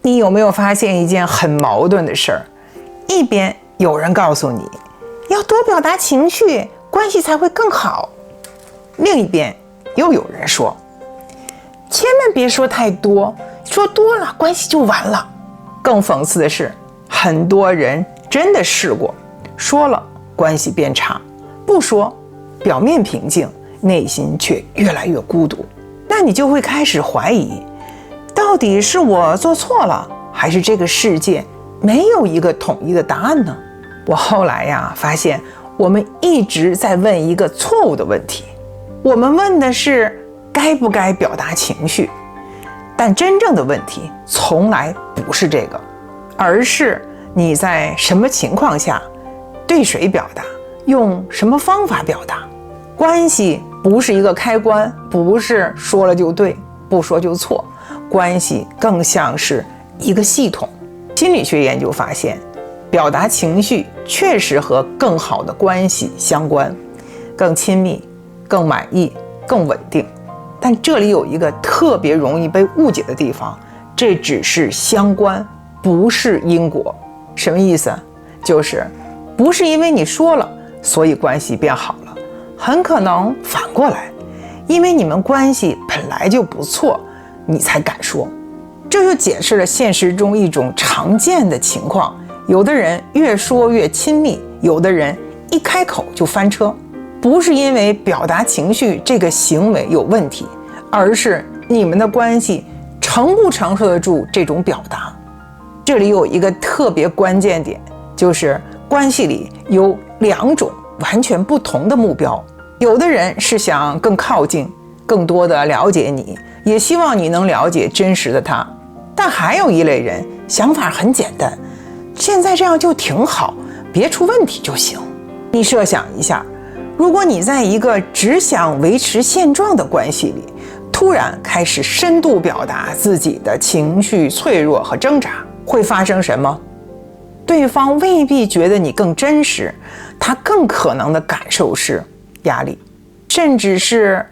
你有没有发现一件很矛盾的事儿？一边有人告诉你要多表达情绪，关系才会更好，另一边又有人说千万别说太多，说多了关系就完了。更讽刺的是，很多人真的试过，说了关系变差，不说表面平静，内心却越来越孤独。那你就会开始怀疑，到底是我做错了，还是这个世界没有一个统一的答案呢？我后来发现我们一直在问一个错误的问题，我们问的是该不该表达情绪，但真正的问题从来不是这个，而是你在什么情况下对谁表达，用什么方法表达。关系不是一个开关，不是说了就对，不说就错，关系更像是一个系统。心理学研究发现，表达情绪确实和更好的关系相关，更亲密，更满意，更稳定。但这里有一个特别容易被误解的地方，这只是相关，不是因果。什么意思？就是不是因为你说了，所以关系变好了，很可能反过来，因为你们关系本来就不错，你才敢说。这就解释了现实中一种常见的情况，有的人越说越亲密，有的人一开口就翻车。不是因为表达情绪这个行为有问题，而是你们的关系承不承受得住这种表达。这里有一个特别关键点，就是关系里有两种完全不同的目标。有的人是想更靠近，更多的了解你，也希望你能了解真实的他。但还有一类人想法很简单，现在这样就挺好，别出问题就行。你设想一下，如果你在一个只想维持现状的关系里，突然开始深度表达自己的情绪、脆弱和挣扎，会发生什么？对方未必觉得你更真实，他更可能的感受是压力，甚至是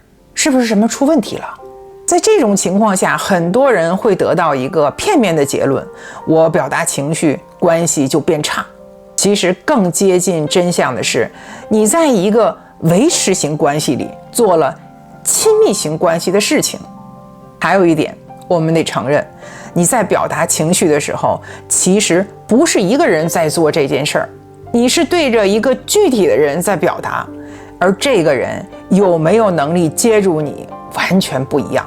不是什么出问题了。在这种情况下，很多人会得到一个片面的结论，我表达情绪，关系就变差。其实更接近真相的是，你在一个维持型关系里做了亲密型关系的事情。还有一点，我们得承认，你在表达情绪的时候，其实不是一个人在做这件事儿，你是对着一个具体的人在表达，而这个人有没有能力接住你，完全不一样。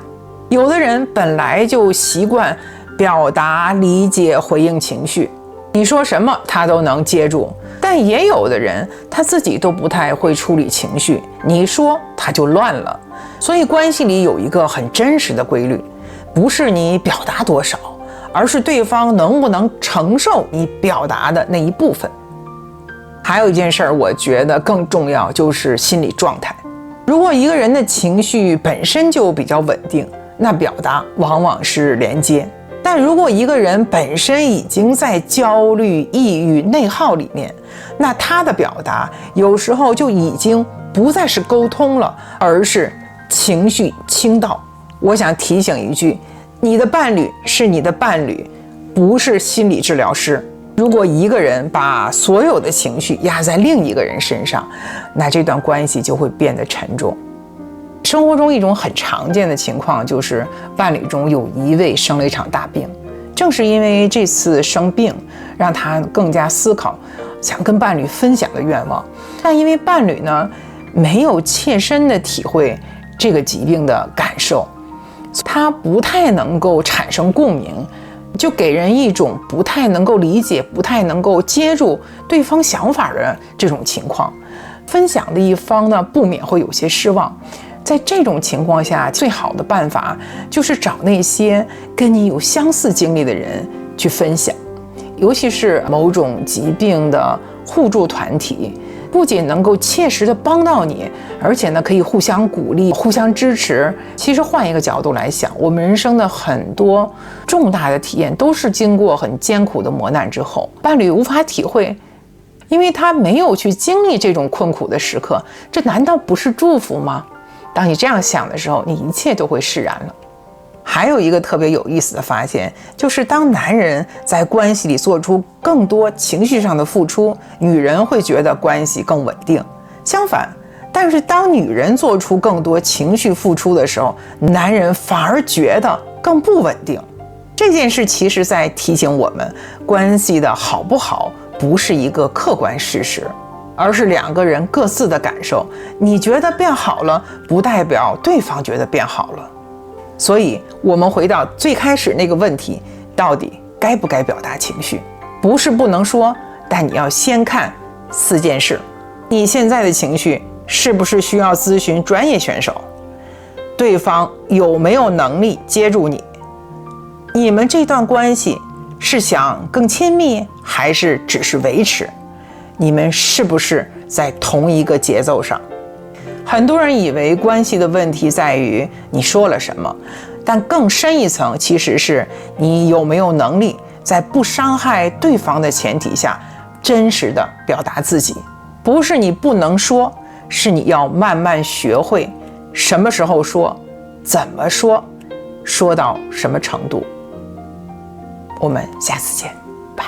有的人本来就习惯表达、理解、回应情绪，你说什么他都能接住，但也有的人他自己都不太会处理情绪，你说他就乱了。所以关系里有一个很真实的规律，不是你表达多少，而是对方能不能承受你表达的那一部分。还有一件事儿，我觉得更重要，就是心理状态。如果一个人的情绪本身就比较稳定，那表达往往是连接。但如果一个人本身已经在焦虑、抑郁、内耗里面，那他的表达有时候就已经不再是沟通了，而是情绪倾倒。我想提醒一句，你的伴侣是你的伴侣，不是心理治疗师。如果一个人把所有的情绪压在另一个人身上，那这段关系就会变得沉重。生活中一种很常见的情况就是伴侣中有一位生了一场大病，正是因为这次生病，让他更加思考想跟伴侣分享的愿望，但因为伴侣呢没有切身的体会这个疾病的感受，他不太能够产生共鸣，就给人一种不太能够理解、不太能够接住对方想法的这种情况。分享的一方呢不免会有些失望。在这种情况下，最好的办法就是找那些跟你有相似经历的人去分享，尤其是某种疾病的互助团体，不仅能够切实的帮到你，而且呢可以互相鼓励、互相支持。其实换一个角度来想，我们人生的很多重大的体验都是经过很艰苦的磨难之后，伴侣无法体会，因为他没有去经历这种困苦的时刻，这难道不是祝福吗？当你这样想的时候，你一切都会释然了。还有一个特别有意思的发现，就是当男人在关系里做出更多情绪上的付出，女人会觉得关系更稳定。相反，但是当女人做出更多情绪付出的时候，男人反而觉得更不稳定。这件事其实在提醒我们，关系的好不好不是一个客观事实，而是两个人各自的感受。你觉得变好了，不代表对方觉得变好了。所以我们回到最开始那个问题，到底该不该表达情绪？不是不能说，但你要先看4件事。你现在的情绪是不是需要咨询专业选手？对方有没有能力接住你？你们这段关系是想更亲密，还是只是维持？你们是不是在同一个节奏上？很多人以为关系的问题在于你说了什么，但更深一层其实是你有没有能力在不伤害对方的前提下，真实的表达自己。不是你不能说，是你要慢慢学会什么时候说，怎么说，说到什么程度。我们下次见，拜。